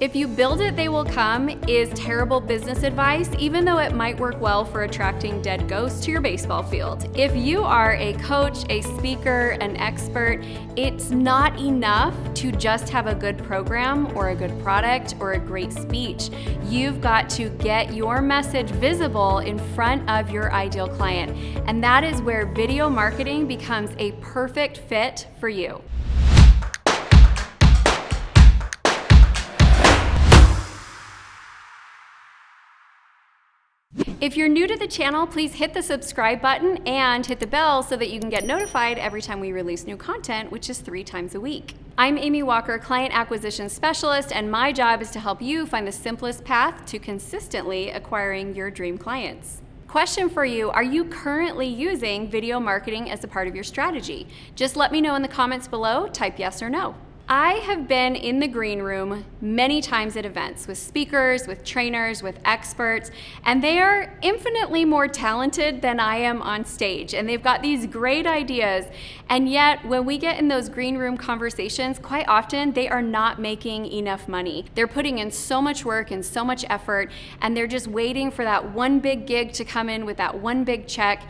If you build it, they will come is terrible business advice, even though it might work well for attracting dead ghosts to your baseball field. If you are a coach, a speaker, an expert, it's not enough to just have a good program or a good product or a great speech. You've got to get your message visible in front of your ideal client. And that is where video marketing becomes a perfect fit for you. If you're new to the channel, please hit the subscribe button and hit the bell so that you can get notified every time we release new content, which is 3 times a week. I'm Amy Walker, Client Acquisition Specialist, and my job is to help you find the simplest path to consistently acquiring your dream clients. Question for you, are you currently using video marketing as a part of your strategy? Just let me know in the comments below, type yes or no. I have been in the green room many times at events with speakers, with trainers, with experts, and they are infinitely more talented than I am on stage. And they've got these great ideas. And yet, when we get in those green room conversations, quite often they are not making enough money. They're putting in so much work and so much effort, and they're just waiting for that one big gig to come in with that one big check.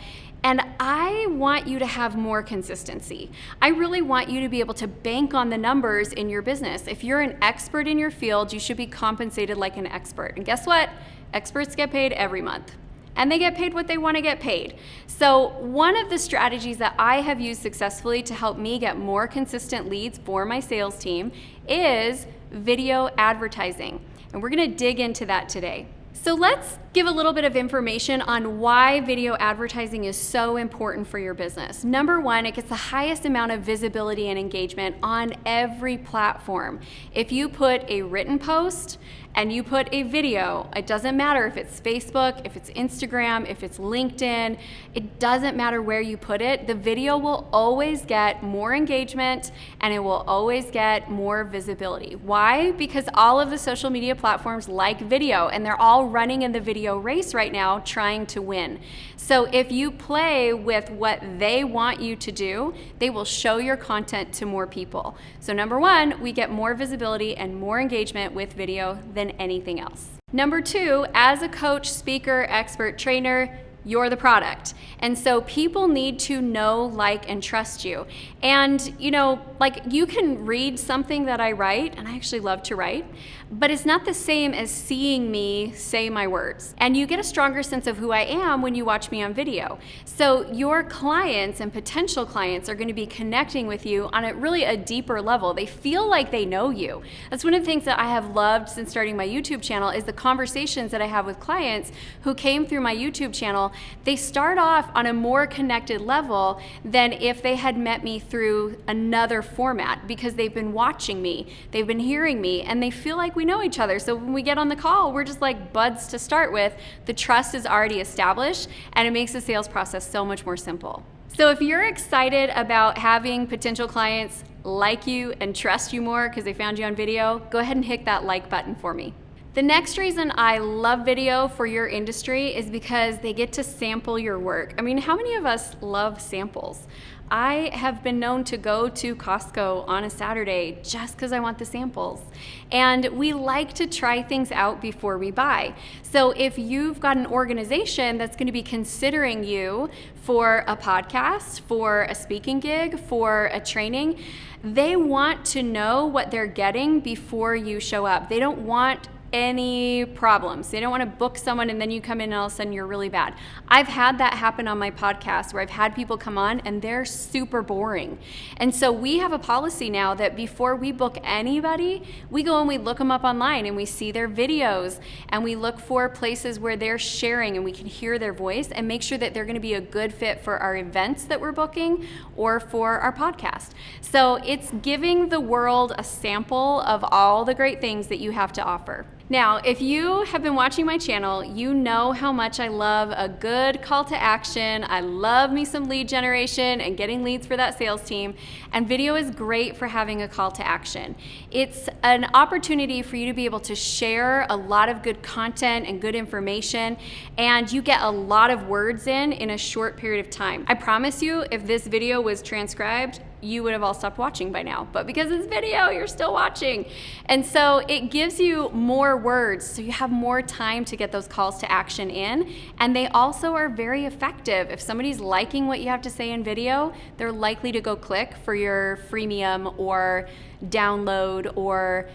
And I want you to have more consistency. I really want you to be able to bank on the numbers in your business. If you're an expert in your field, you should be compensated like an expert. And guess what? Experts get paid every month. And they get paid what they want to get paid. So one of the strategies that I have used successfully to help me get more consistent leads for my sales team is video advertising. And we're going to dig into that today. So let's give a little bit of information on why video advertising is so important for your business. Number one, it gets the highest amount of visibility and engagement on every platform. If you put a written post and you put a video, it doesn't matter if it's Facebook, if it's Instagram, if it's LinkedIn, it doesn't matter where you put it, the video will always get more engagement and it will always get more visibility. Why? Because all of the social media platforms like video and they're all running in the video race right now trying to win. So if you play with what they want you to do, they will show your content to more people. So number one, we get more visibility and more engagement with video than anything else. Number two, as a coach, speaker, expert, trainer, you're the product. And so people need to know, like, and trust you. And you can read something that I write, and I actually love to write, but it's not the same as seeing me say my words. And you get a stronger sense of who I am when you watch me on video. So your clients and potential clients are going to be connecting with you on a deeper level. They feel like they know you. That's one of the things that I have loved since starting my YouTube channel is the conversations that I have with clients who came through my YouTube channel. They start off on a more connected level than if they had met me through another format because they've been watching me, they've been hearing me, and they feel like we know each other. So when we get on the call, we're just like buds to start with. The trust is already established and it makes the sales process so much more simple. So if you're excited about having potential clients like you and trust you more because they found you on video, go ahead and hit that like button for me. The next reason I love video for your industry is because they get to sample your work. I mean, how many of us love samples? I have been known to go to Costco on a Saturday just because I want the samples. And we like to try things out before we buy. So if you've got an organization that's going to be considering you for a podcast, for a speaking gig, for a training, they want to know what they're getting before you show up. They don't want any problems. They don't want to book someone and then you come in and all of a sudden you're really bad. I've had that happen on my podcast where I've had people come on and they're super boring. And so we have a policy now that before we book anybody, we go and we look them up online and we see their videos and we look for places where they're sharing and we can hear their voice and make sure that they're going to be a good fit for our events that we're booking or for our podcast. So it's giving the world a sample of all the great things that you have to offer. Now, if you have been watching my channel, you know how much I love a good call to action. I love me some lead generation and getting leads for that sales team. And video is great for having a call to action. It's an opportunity for you to be able to share a lot of good content and good information, and you get a lot of words in a short period of time. I promise you, if this video was transcribed, you would have all stopped watching by now. But because it's video, you're still watching. And so it gives you more words, so you have more time to get those calls to action in. And they also are very effective. If somebody's liking what you have to say in video, they're likely to go click for your freemium or download or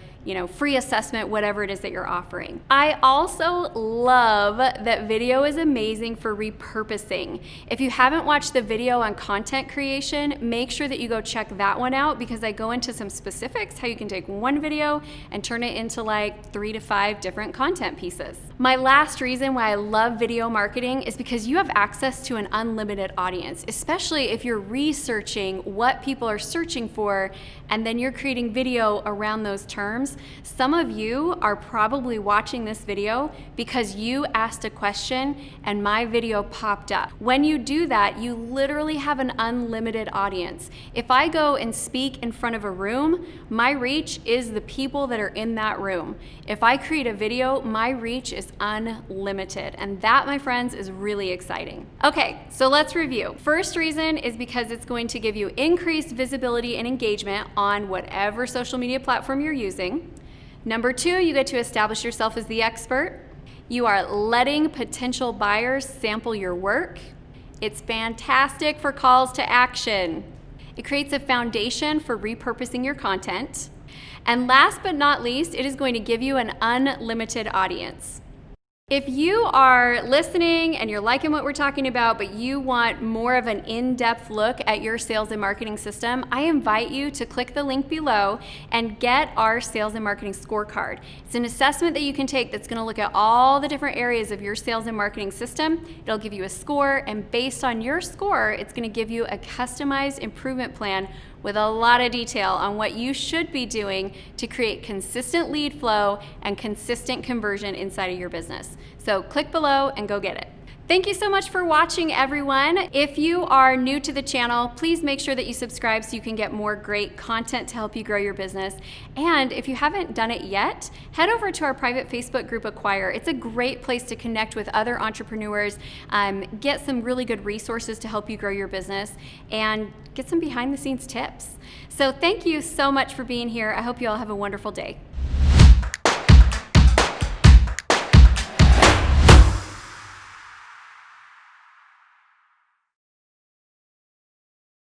free assessment, whatever it is that you're offering. I also love that video is amazing for repurposing. If you haven't watched the video on content creation, make sure that you go check that one out, because I go into some specifics how you can take one video and turn it into like 3 to 5 different content pieces. My last reason why I love video marketing is because you have access to an unlimited audience, especially if you're researching what people are searching for and then you're creating video around those terms. Some of you are probably watching this video because you asked a question and my video popped up. When you do that, you literally have an unlimited audience. If I go and speak in front of a room, my reach is the people that are in that room. If I create a video, my reach is unlimited. And that, my friends, is really exciting. Okay, so let's review. First reason is because it's going to give you increased visibility and engagement on whatever social media platform you're using. Number 2, you get to establish yourself as the expert. You are letting potential buyers sample your work. It's fantastic for calls to action. It creates a foundation for repurposing your content. And last but not least, it is going to give you an unlimited audience. If you are listening and you're liking what we're talking about, but you want more of an in-depth look at your sales and marketing system, I invite you to click the link below and get our sales and marketing scorecard. It's an assessment that you can take that's going to look at all the different areas of your sales and marketing system. It'll give you a score, and based on your score, it's going to give you a customized improvement plan with a lot of detail on what you should be doing to create consistent lead flow and consistent conversion inside of your business. So click below and go get it. Thank you so much for watching, everyone. If you are new to the channel, please make sure that you subscribe so you can get more great content to help you grow your business. And if you haven't done it yet, head over to our private Facebook group, Acquire. It's a great place to connect with other entrepreneurs, get some really good resources to help you grow your business, and get some behind the scenes tips. So thank you so much for being here. I hope you all have a wonderful day.